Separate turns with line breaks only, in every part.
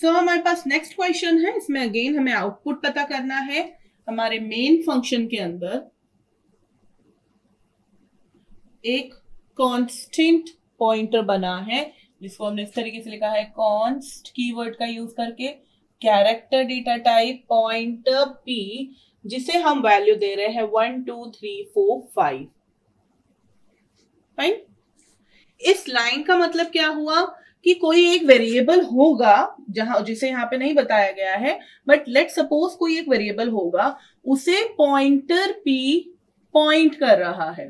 सो हमारे पास next question है, इसमें अगेन हमें आउटपुट पता करना है। हमारे मेन फंक्शन के अंदर एक कांस्टेंट पॉइंटर बना है जिसको हमने इस तरीके से लिखा है कॉन्स्ट कीवर्ड का यूज करके, character data type pointer P, जिसे हम वैल्यू दे रहे हैं 1 2 3 4 5। फाइन। इस लाइन का मतलब क्या हुआ कि कोई एक वेरिएबल होगा जिसे यहाँ पे नहीं बताया गया है, बट लेट सपोज कोई एक वेरिएबल होगा, उसे पॉइंटर पी पॉइंट कर रहा है।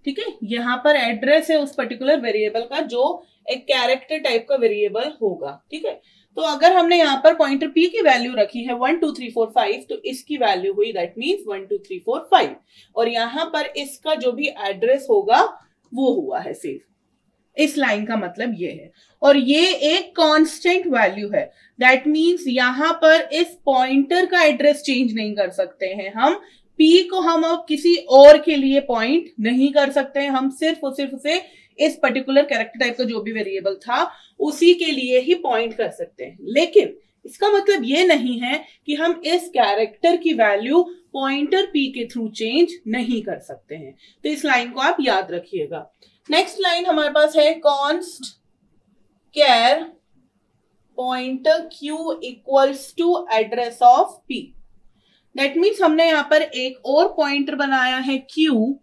ठीक है, यहां पर एड्रेस है उस पर्टिकुलर वेरिएबल का जो एक कैरेक्टर टाइप का वेरिएबल होगा। ठीक है, तो अगर हमने यहाँ पर पॉइंटर पी की वैल्यू रखी है 1 2 3 4 5, तो इसकी वैल्यू हुई दैट मीन्स 1 2 3 4 5, और यहां पर इसका जो भी एड्रेस होगा वो हुआ है सेव। इस लाइन का मतलब ये है, और ये एक कांस्टेंट वैल्यू है, दैट मीन्स यहां पर इस पॉइंटर का एड्रेस चेंज नहीं कर सकते हैं हम। P को हम अब किसी और के लिए पॉइंट नहीं कर सकते हैं, हम सिर्फ और सिर्फ उसे इस पर्टिकुलर कैरेक्टर टाइप का जो भी वेरिएबल था उसी के लिए ही पॉइंट कर सकते हैं। लेकिन इसका मतलब ये नहीं है कि हम इस कैरेक्टर की वैल्यू पॉइंटर P के थ्रू चेंज नहीं कर सकते हैं। तो इस लाइन को आप याद रखिएगा। नेक्स्ट लाइन हमारे पास है const char pointer Q equals to address of P। That means हमने यहां पर एक और पॉइंटर बनाया है Q,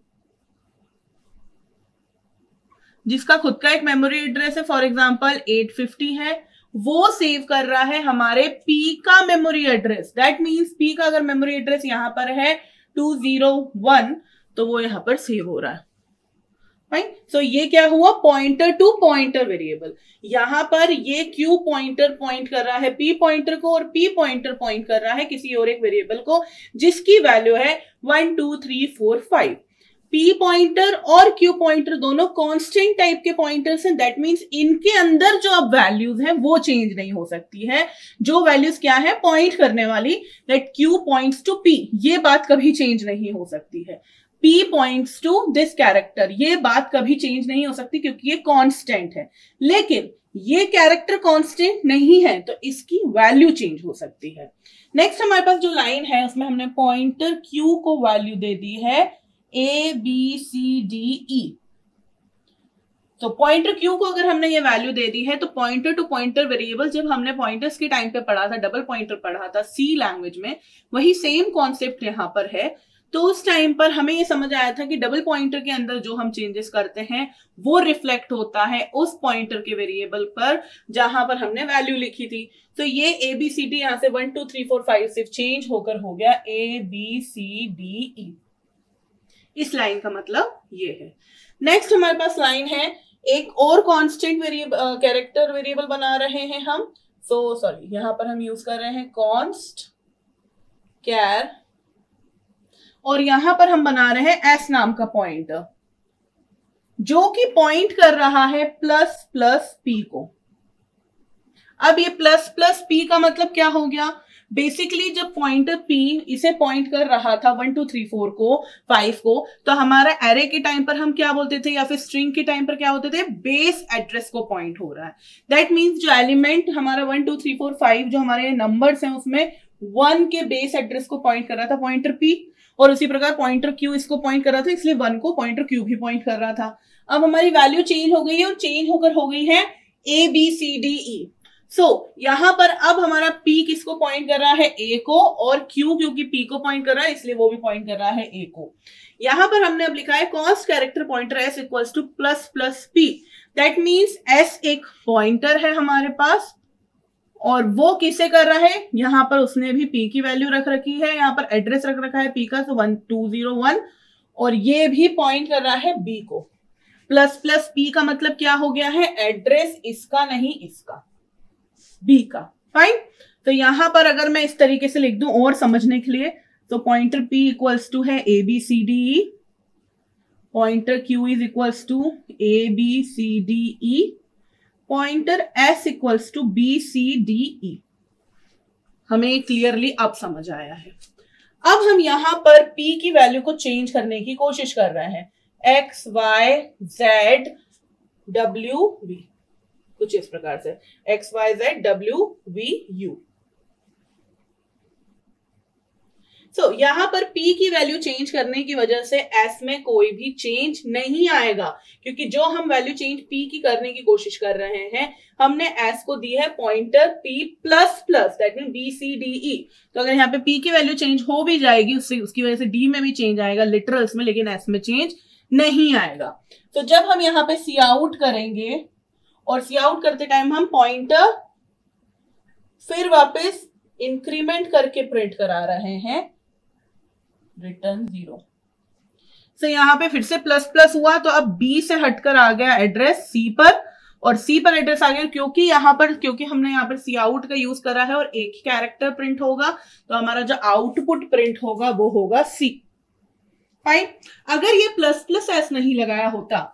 जिसका खुद का एक मेमोरी एड्रेस है, फॉर एग्जांपल 850 है, वो सेव कर रहा है हमारे P का memory address. That means P का अगर मेमोरी एड्रेस यहां पर है 201, तो वो यहां पर सेव हो रहा है। फाइन। सो ये क्या हुआ, पॉइंटर टू पॉइंटर वेरिएबल। यहां पर ये Q पॉइंटर पॉइंट कर रहा है P पॉइंटर को, और P पॉइंटर पॉइंट कर रहा है किसी और एक वेरिएबल को जिसकी वैल्यू है 1 2 3 4 5। P पॉइंटर और Q पॉइंटर दोनों कांस्टेंट टाइप के पॉइंटर्स हैं, दैट मीन्स इनके अंदर जो अब वैल्यूज हैं वो चेंज नहीं हो सकती है। जो वैल्यूज क्या है पॉइंट करने वाली, that Q points to P, ये बात कभी चेंज नहीं हो सकती है। P points to this character, ये बात कभी चेंज नहीं हो सकती क्योंकि ये कांस्टेंट है। लेकिन ये कैरेक्टर कांस्टेंट नहीं है तो इसकी वैल्यू चेंज हो सकती है। नेक्स्ट हमारे पास जो लाइन है उसमें हमने पॉइंटर Q को वैल्यू दे दी है ABCDE। तो पॉइंटर Q को अगर हमने ये वैल्यू दे दी है, तो पॉइंटर टू पॉइंटर वेरिएबल जब हमने पॉइंटर्स के टाइम पे पढ़ा था, डबल पॉइंटर पढ़ा था C लैंग्वेज में, वही सेम कॉन्सेप्ट यहां पर है। तो उस टाइम पर हमें ये समझ आया था कि डबल पॉइंटर के अंदर जो हम चेंजेस करते हैं वो रिफ्लेक्ट होता है उस पॉइंटर के वेरिएबल पर जहां पर हमने वैल्यू लिखी थी। तो ये ABCD यहां से 1 2 3 4 5 सिर्फ चेंज होकर हो गया ABCDE। इस लाइन का मतलब ये है। नेक्स्ट हमारे पास लाइन है, एक और कांस्टेंट वेरिएबल कैरेक्टर वेरिएबल बना रहे हैं हम। सॉरी, यहां पर हम यूज कर रहे हैं कॉन्स्ट कैर, और यहां पर हम बना रहे हैं S नाम का पॉइंटर जो कि पॉइंट कर रहा है प्लस प्लस P को। अब ये प्लस प्लस P का मतलब क्या हो गया, बेसिकली जब पॉइंटर P इसे पॉइंट कर रहा था 1 2 3 4 को 5 को, तो हमारा एरे के टाइम पर हम क्या बोलते थे, या फिर स्ट्रिंग के टाइम पर क्या होते थे, बेस एड्रेस को पॉइंट हो रहा है। दैट मीन्स जो एलिमेंट हमारा 1 2 3 4 5 जो हमारे नंबर्स हैं उसमें 1 के बेस एड्रेस को पॉइंट कर रहा था पॉइंटर P, और उसी प्रकार पॉइंटर Q इसको पॉइंट कर रहा था, इसलिए 1 को पॉइंटर Q भी पॉइंट कर रहा था। अब हमारी वैल्यू चेंज हो गई है, और चेंज होकर हो गई है ABCDE। यहां पर अब हमारा P किसको पॉइंट कर रहा है, A को, और Q क्योंकि P को पॉइंट कर रहा है इसलिए वो भी पॉइंट कर रहा है A को। यहां पर हमने अब लिखा है const character pointer S equals two plus plus P। That means S एक पॉइंटर है हमारे पास, और वो किसे कर रहा है, यहां पर उसने भी P की वैल्यू रख रखी है, यहां पर एड्रेस रख रखा है P का, तो 1201, और ये भी पॉइंट कर रहा है B को। प्लस प्लस P का मतलब क्या हो गया है, एड्रेस इसका नहीं इसका, B का। फाइन। तो यहां पर अगर मैं इस तरीके से लिख दूं और समझने के लिए, तो पॉइंटर P इक्वल्स टू है ABCDE, pointer Q is equals to ABCDE, pointer S equals to BCDE। हमें क्लियरली अब समझ आया है। अब हम यहां पर P की वैल्यू को चेंज करने की कोशिश कर रहे हैं, X Y Z W V कुछ इस प्रकार से XYZWVU। सो यहाँ पर P की वैल्यू चेंज करने की वजह से S में कोई भी चेंज नहीं आएगा, क्योंकि जो हम वैल्यू चेंज P की करने की कोशिश कर रहे हैं, हमने S को दी है pointer P plus plus, that mean BCDE। तो अगर यहाँ पे P की वैल्यू चेंज हो भी जाएगी, उसकी वजह से D में भी चेंज आएगा लिटरल्स में, लेकिन S में चेंज नहीं आएगा। तो जब हम यहाँ पे सी आउट करेंगे और सी आउट करते टाइम हम पॉइंटर फिर वापस इंक्रीमेंट करके प्रिंट करा रहे हैं रिटर्न 0। तो यहाँ पे फिर से प्लस प्लस हुआ, तो अब B से हटकर आ गया एड्रेस C पर, और C पर एड्रेस आ गया क्योंकि हमने यहाँ पर सी आउट का यूज करा है और एक ही कैरेक्टर प्रिंट होगा, तो हमारा जो आउटपुट प्रिंट होगा वो होगा C। फाइन। अगर ये प्लस प्लस S नहीं लगाया होता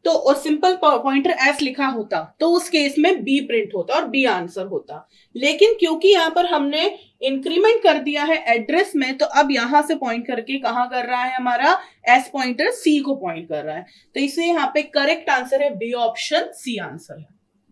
तो और सिंपल पॉइंटर S लिखा होता तो उस केस में B प्रिंट होता और B आंसर होता, लेकिन क्योंकि यहाँ पर हमने इंक्रीमेंट कर दिया है एड्रेस में, तो अब यहां से पॉइंट करके कहां कर रहा है, हमारा S पॉइंटर C को पॉइंट कर रहा है। तो इसलिए यहाँ पे करेक्ट आंसर है B ऑप्शन, C आंसर है।